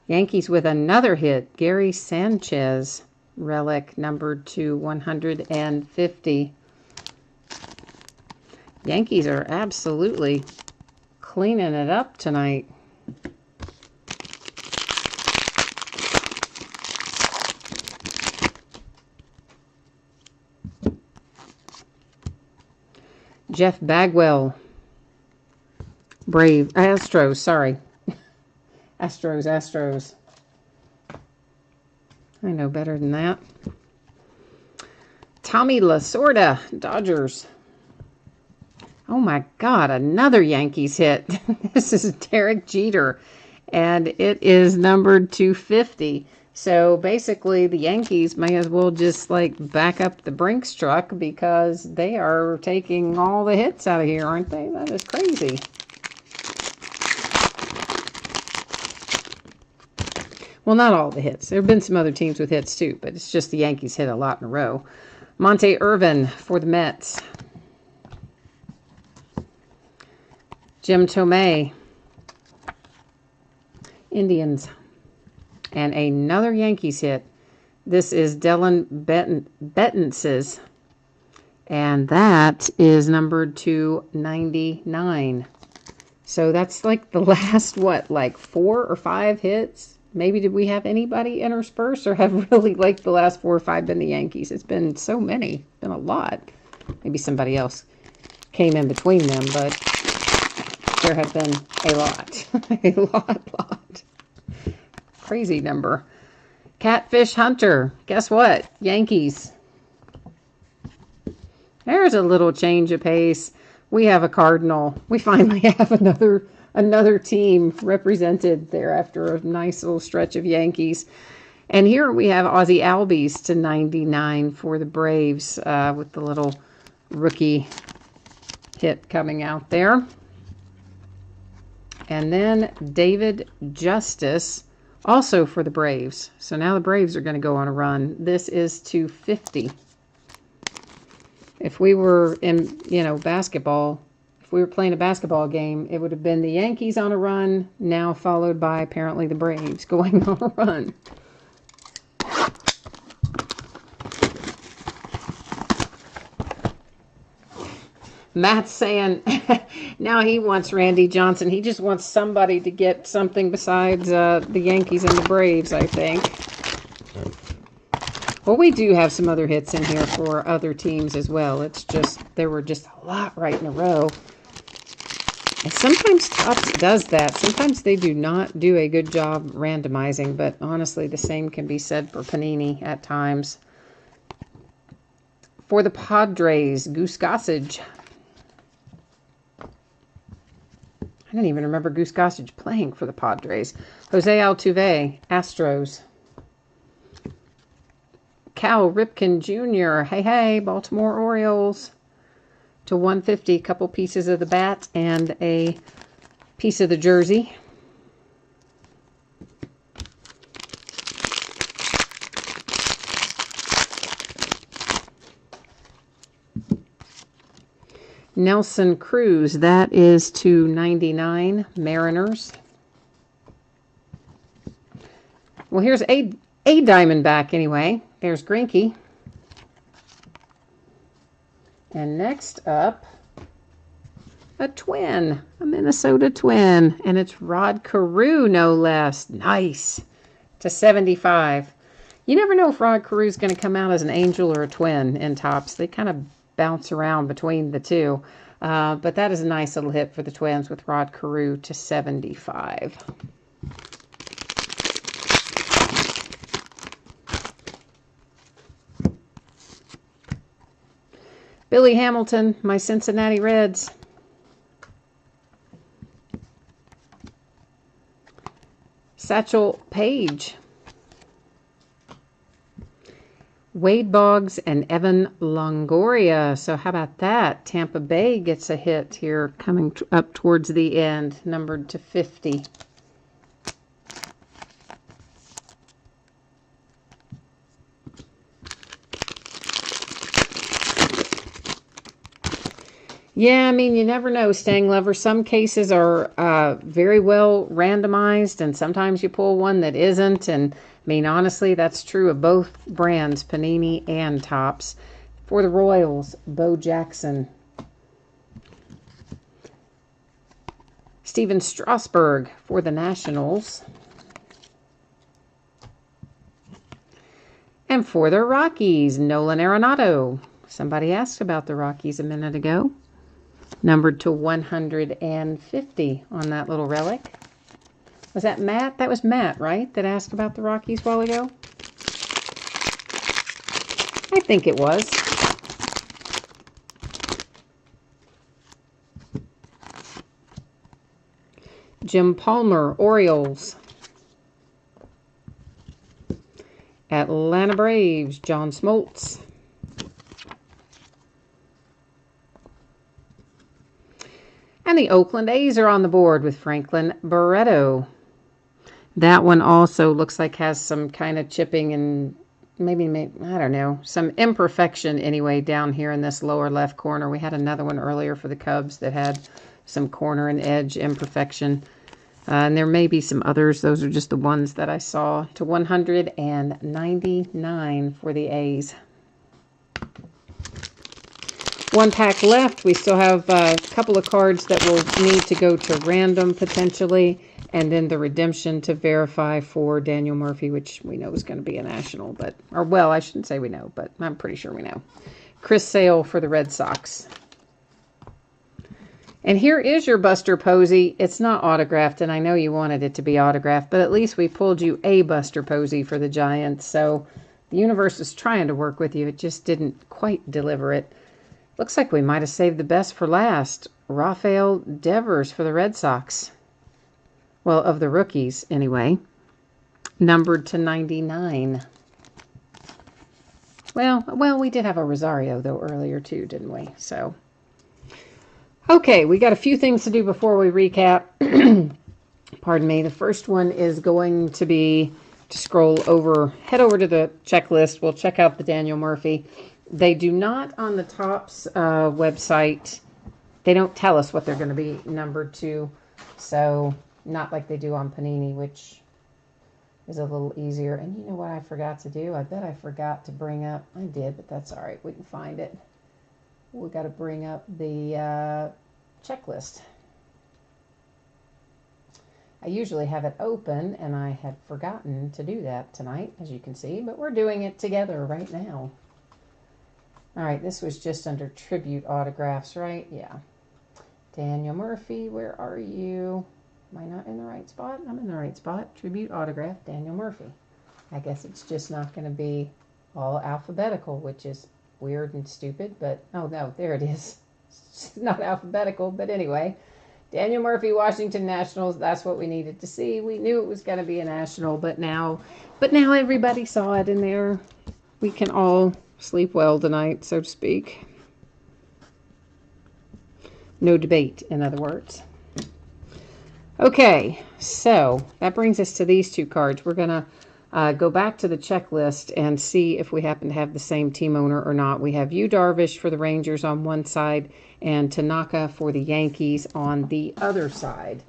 Yankees with another hit. Gary Sanchez, relic numbered to 150. Yankees are absolutely cleaning it up tonight. Jeff Bagwell. Astros, sorry. Astros. I know better than that. Tommy Lasorda, Dodgers. Oh my God, another Yankees hit. This is Derek Jeter, and it is numbered 250. So basically, the Yankees may as well just like back up the Brinks truck because they are taking all the hits out of here, aren't they? That is crazy. Well, not all the hits. There have been some other teams with hits too, but it's just the Yankees hit a lot in a row. Monte Irvin for the Mets. Jim Tomei, Indians. And another Yankees hit. This is Dylan Bettence's. And that is numbered to 99. So that's like the last, like 4 or 5 hits? Maybe did we have anybody intersperse, or have really like the last 4 or 5 been the Yankees? It's been so many. It's been a lot. Maybe somebody else came in between them, but there have been a lot. A lot. Crazy number. Catfish Hunter. Guess what? Yankees. There's a little change of pace. We have a Cardinal. We finally have another team represented there after a nice little stretch of Yankees. And here we have Ozzie Albies to 99 for the Braves with the little rookie hit coming out there. And then David Justice, also for the Braves. So now the Braves are going to go on a run. This is 250. If we were in, basketball, if we were playing a basketball game, it would have been the Yankees on a run, now followed by apparently the Braves going on a run. Matt's saying now he wants Randy Johnson. He just wants somebody to get something besides the Yankees and the Braves, I think. Well, we do have some other hits in here for other teams as well. It's just, there were just a lot right in a row. And sometimes Topps does that. Sometimes they do not do a good job randomizing, but honestly, the same can be said for Panini at times. For the Padres, Goose Gossage. I didn't even remember Goose Gossage playing for the Padres. Jose Altuve, Astros. Cal Ripken Jr., hey, Baltimore Orioles. To 150, a couple pieces of the bat and a piece of the jersey. Nelson Cruz, that is to 99, Mariners. Well, here's a Diamondback anyway. There's Greinke. And next up, a Twin, a Minnesota Twin. And it's Rod Carew, no less. Nice. To 75. You never know if Rod Carew is going to come out as an Angel or a Twin in Topps. They kind of bounce around between the two. But that is a nice little hit for the Twins with Rod Carew to 75. Billy Hamilton, my Cincinnati Reds. Satchel Paige. Wade Boggs and Evan Longoria. So how about that? Tampa Bay gets a hit here coming up towards the end, numbered to 50. Yeah, I mean, you never know, Stang Lover. Some cases are very well randomized, and sometimes you pull one that isn't. And I mean, honestly, that's true of both brands, Panini and Topps. For the Royals, Bo Jackson. Steven Strasburg for the Nationals. And for the Rockies, Nolan Arenado. Somebody asked about the Rockies a minute ago. Numbered to 150 on that little relic. Was that Matt? That was Matt, right? That asked about the Rockies a while ago? I think it was. Jim Palmer, Orioles. Atlanta Braves, John Smoltz. And the Oakland A's are on the board with Franklin Barreto. That one also looks like has some kind of chipping and maybe, I don't know, some imperfection anyway down here in this lower left corner. We had another one earlier for the Cubs that had some corner and edge imperfection. And there may be some others. Those are just the ones that I saw. To 199 for the A's. One pack left. We still have a couple of cards that will need to go to random potentially. And then the redemption to verify for Daniel Murphy, which we know is going to be a national. But, or well, I shouldn't say we know, but I'm pretty sure we know. Chris Sale for the Red Sox. And here is your Buster Posey. It's not autographed, and I know you wanted it to be autographed, but at least we pulled you a Buster Posey for the Giants. So the universe is trying to work with you. It just didn't quite deliver it. Looks like we might have saved the best for last. Rafael Devers for the Red Sox. Well, of the rookies, anyway. Numbered to 99. Well, we did have a Rosario, though, earlier, too, didn't we? So, okay, we got a few things to do before we recap. Pardon me. The first one is going to be to head over to the checklist. We'll check out the Daniel Murphy. They do not, on the Topps website, they don't tell us what they're going to be numbered to. So, not like they do on Panini, which is a little easier. And you know what I forgot to do? I bet I forgot to bring up, I did, but that's all right. We can find it. We got to bring up the checklist. I usually have it open, and I had forgotten to do that tonight, as you can see, but we're doing it together right now. All right, this was just under tribute autographs, right? Yeah. Daniel Murphy, where are you? Am I not in the right spot? I'm in the right spot. Tribute autograph, Daniel Murphy. I guess it's just not going to be all alphabetical, which is weird and stupid, but oh no, there it is. It's not alphabetical, but anyway. Daniel Murphy, Washington Nationals, that's what we needed to see. We knew it was going to be a national, but now everybody saw it, and there we can all sleep well tonight, so to speak. No debate, in other words. Okay, so that brings us to these two cards. We're going to go back to the checklist and see if we happen to have the same team owner or not. We have Yu Darvish for the Rangers on one side and Tanaka for the Yankees on the other side.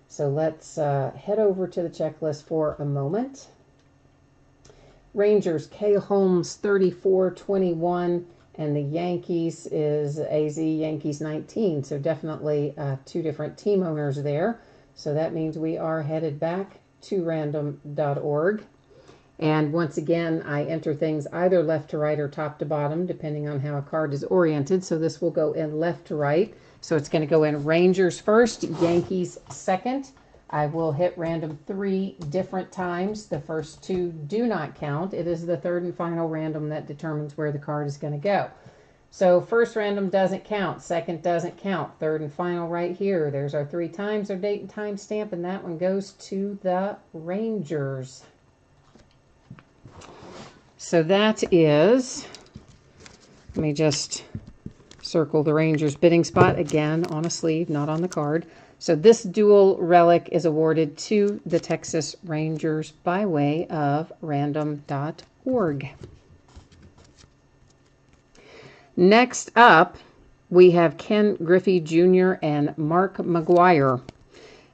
So let's head over to the checklist for a moment. Rangers, K. Holmes, 34-21, and the Yankees is AZ Yankees 19. So definitely two different team owners there. So that means we are headed back to random.org. And once again, I enter things either left to right or top to bottom, depending on how a card is oriented. So this will go in left to right. So it's going to go in Rangers first, Yankees second. I will hit random 3 different times. The first 2 do not count. It is the third and final random that determines where the card is going to go. So first random doesn't count. Second doesn't count. Third and final right here. There's our 3 times, our date and time stamp, and that one goes to the Rangers. So that is, let me just circle the Rangers bidding spot again on a sleeve, not on the card. So this dual relic is awarded to the Texas Rangers by way of random.org. Next up, we have Ken Griffey Jr. and Mark McGuire.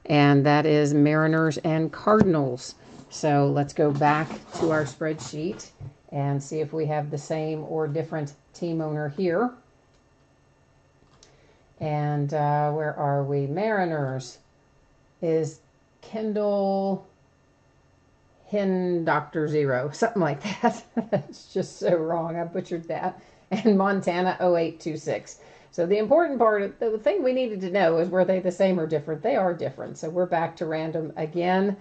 And that is Mariners and Cardinals. So let's go back to our spreadsheet and see if we have the same or different team owner here. And where are we? Mariners is Kendall Dr. Zero, something like that. That's just so wrong. I butchered that. And Montana 0826. So the important part, the thing we needed to know is, were they the same or different? They are different. So we're back to random again.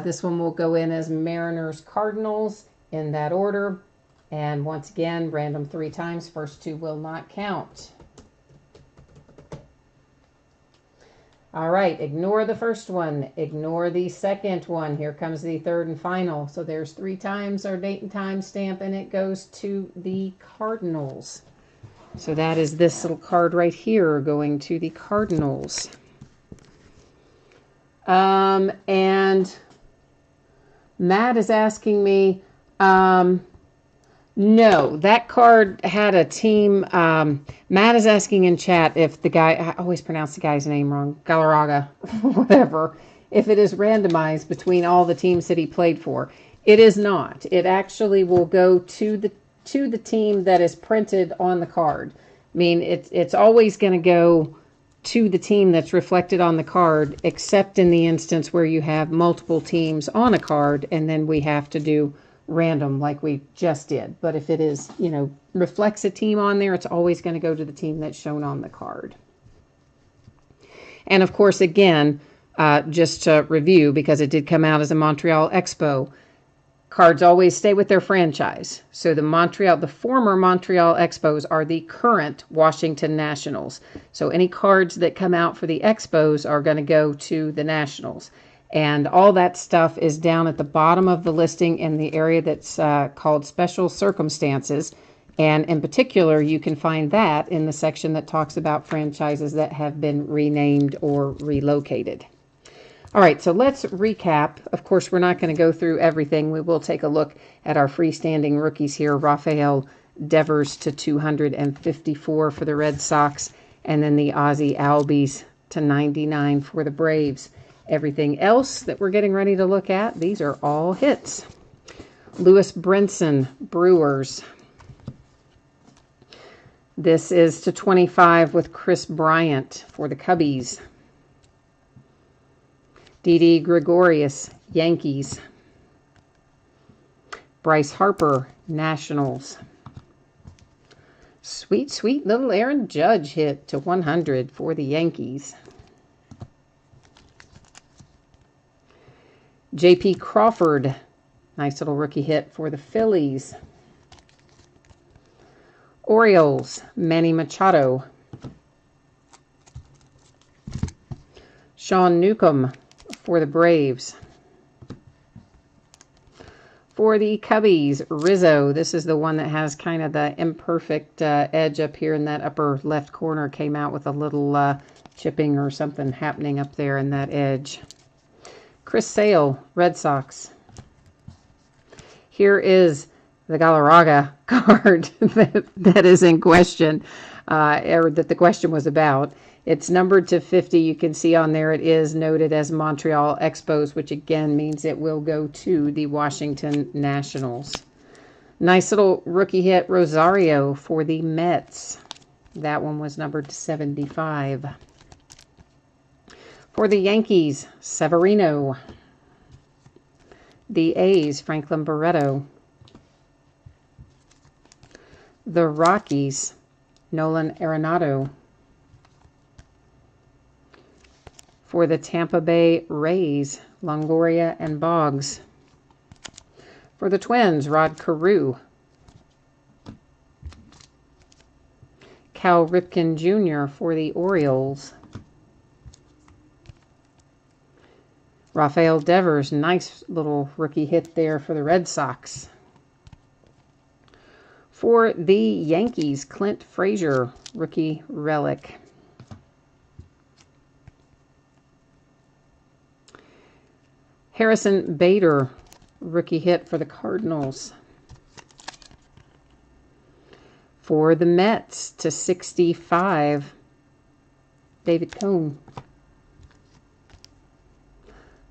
This one will go in as Mariners Cardinals in that order. And once again, random 3 times. First 2 will not count. All right, ignore the first one. Ignore the second one. Here comes the third and final. So there's 3 times our date and time stamp, and it goes to the Cardinals. So that is this little card right here going to the Cardinals. And Matt is asking me, no, that card had a team. Matt is asking in chat if the guy, I always pronounce the guy's name wrong, Galarraga, whatever, if it is randomized between all the teams that he played for. It is not. It actually will go to the team that is printed on the card. I mean, it's always going to go to the team that's reflected on the card, except in the instance where you have multiple teams on a card, and then we have to do random like we just did. But if it is, reflects a team on there, it's always going to go to the team that's shown on the card. And of course, again, just to review, because it did come out as a Montreal Expo, cards always stay with their franchise. So the former Montreal Expos are the current Washington Nationals. So any cards that come out for the Expos are going to go to the Nationals. And all that stuff is down at the bottom of the listing in the area that's called Special Circumstances. And in particular, you can find that in the section that talks about franchises that have been renamed or relocated. All right, so let's recap. Of course, we're not going to go through everything. We will take a look at our freestanding rookies here. Rafael Devers to 254 for the Red Sox, and then the Ozzie Albies to 99 for the Braves. Everything else that we're getting ready to look at, these are all hits. Lewis Brinson, Brewers. This is to 25 with Chris Bryant for the Cubbies. Didi Gregorius, Yankees. Bryce Harper, Nationals. Sweet, sweet little Aaron Judge hit to 100 for the Yankees. J.P. Crawford, nice little rookie hit for the Phillies. Orioles, Manny Machado. Sean Newcomb for the Braves. For the Cubbies, Rizzo. This is the one that has kind of the imperfect edge up here in that upper left corner. Came out with a little chipping or something happening up there in that edge. Chris Sale, Red Sox. Here is the Galarraga card that is in question, or that the question was about. It's numbered to 50. You can see on there it is noted as Montreal Expos, which again means it will go to the Washington Nationals. Nice little rookie hit, Rosario for the Mets. That one was numbered to 75. For the Yankees, Severino. The A's, Franklin Barreto. The Rockies, Nolan Arenado. For the Tampa Bay Rays, Longoria and Boggs. For the Twins, Rod Carew. Cal Ripken Jr. for the Orioles. Rafael Devers, nice little rookie hit there for the Red Sox. For the Yankees, Clint Frazier, rookie relic. Harrison Bader, rookie hit for the Cardinals. For the Mets to 65, David Cone.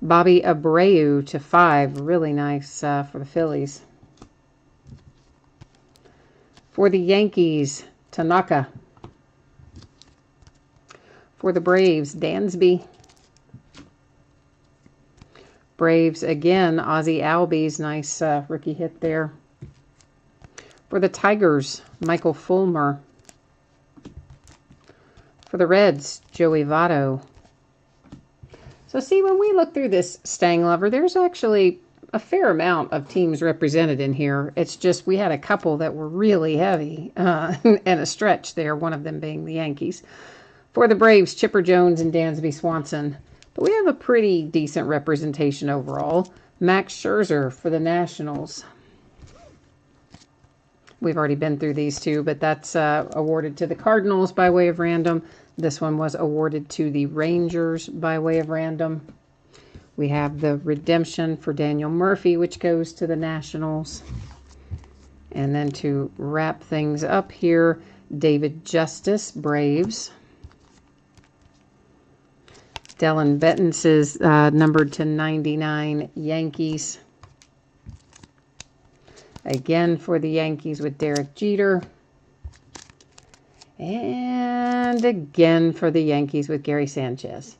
Bobby Abreu to 5, really nice for the Phillies. For the Yankees, Tanaka. For the Braves, Dansby. Braves again, Ozzie Albies, nice rookie hit there. For the Tigers, Michael Fulmer. For the Reds, Joey Votto. So see, when we look through this Stang Lover, there's actually a fair amount of teams represented in here. It's just we had a couple that were really heavy and a stretch there, one of them being the Yankees. For the Braves, Chipper Jones and Dansby Swanson. But we have a pretty decent representation overall. Max Scherzer for the Nationals. We've already been through these two, but that's awarded to the Cardinals by way of random. This one was awarded to the Rangers by way of random. We have the redemption for Daniel Murphy, which goes to the Nationals. And then to wrap things up here, David Justice, Braves. Dellin Betances is numbered to 99, Yankees. Again for the Yankees with Derek Jeter. And again for the Yankees with Gary Sanchez.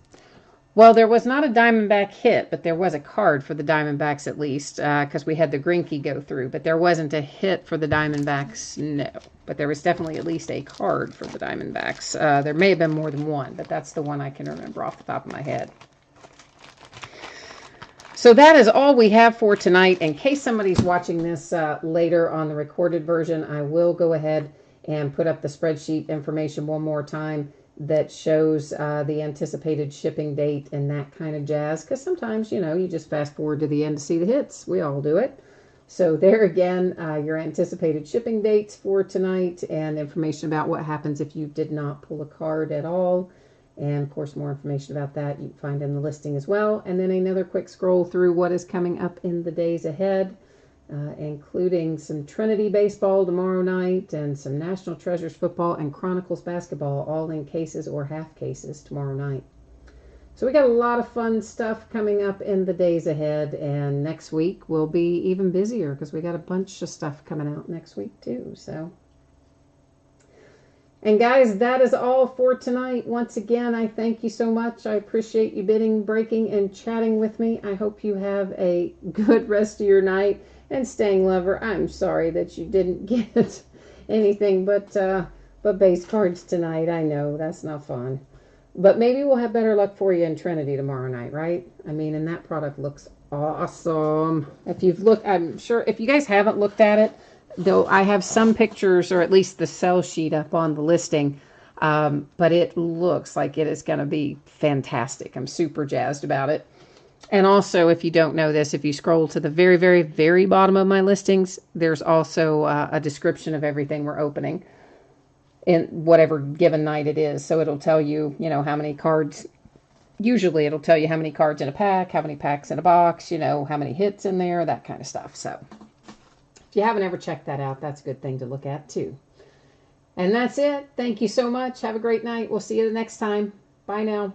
Well, there was not a Diamondback hit, but there was a card for the Diamondbacks at least, because we had the Greinke go through. But there wasn't a hit for the Diamondbacks, no. But there was definitely at least a card for the Diamondbacks. There may have been more than one, but that's the one I can remember off the top of my head. So that is all we have for tonight. In case somebody's watching this later on the recorded version, I will go ahead and put up the spreadsheet information one more time that shows the anticipated shipping date and that kind of jazz. Because sometimes, you know, you just fast forward to the end to see the hits. We all do it. So there again, your anticipated shipping dates for tonight and information about what happens if you did not pull a card at all. And, of course, more information about that you can find in the listing as well. And then another quick scroll through what is coming up in the days ahead, including some Trinity baseball tomorrow night and some National Treasures football and Chronicles basketball, all in cases or half cases tomorrow night. So we got a lot of fun stuff coming up in the days ahead. And next week will be even busier because we got a bunch of stuff coming out next week too. So... And guys, that is all for tonight. Once again, I thank you so much. I appreciate you bidding, breaking, and chatting with me. I hope you have a good rest of your night. And Stang Lover, I'm sorry that you didn't get anything but base cards tonight. I know, that's not fun. But maybe we'll have better luck for you in Trinity tomorrow night, right? I mean, and that product looks awesome. If you've looked, I'm sure, if you guys haven't looked at it, though I have some pictures, or at least the sell sheet up on the listing, but it looks like it is going to be fantastic. I'm super jazzed about it. And also, if you don't know this, if you scroll to the very, very, very bottom of my listings, there's also a description of everything we're opening in whatever given night it is. So it'll tell you, you know, how many cards. Usually it'll tell you how many cards in a pack, how many packs in a box, you know, how many hits in there, that kind of stuff. So... if you haven't ever checked that out, that's a good thing to look at too. And that's it. Thank you so much. Have a great night. We'll see you the next time. Bye now.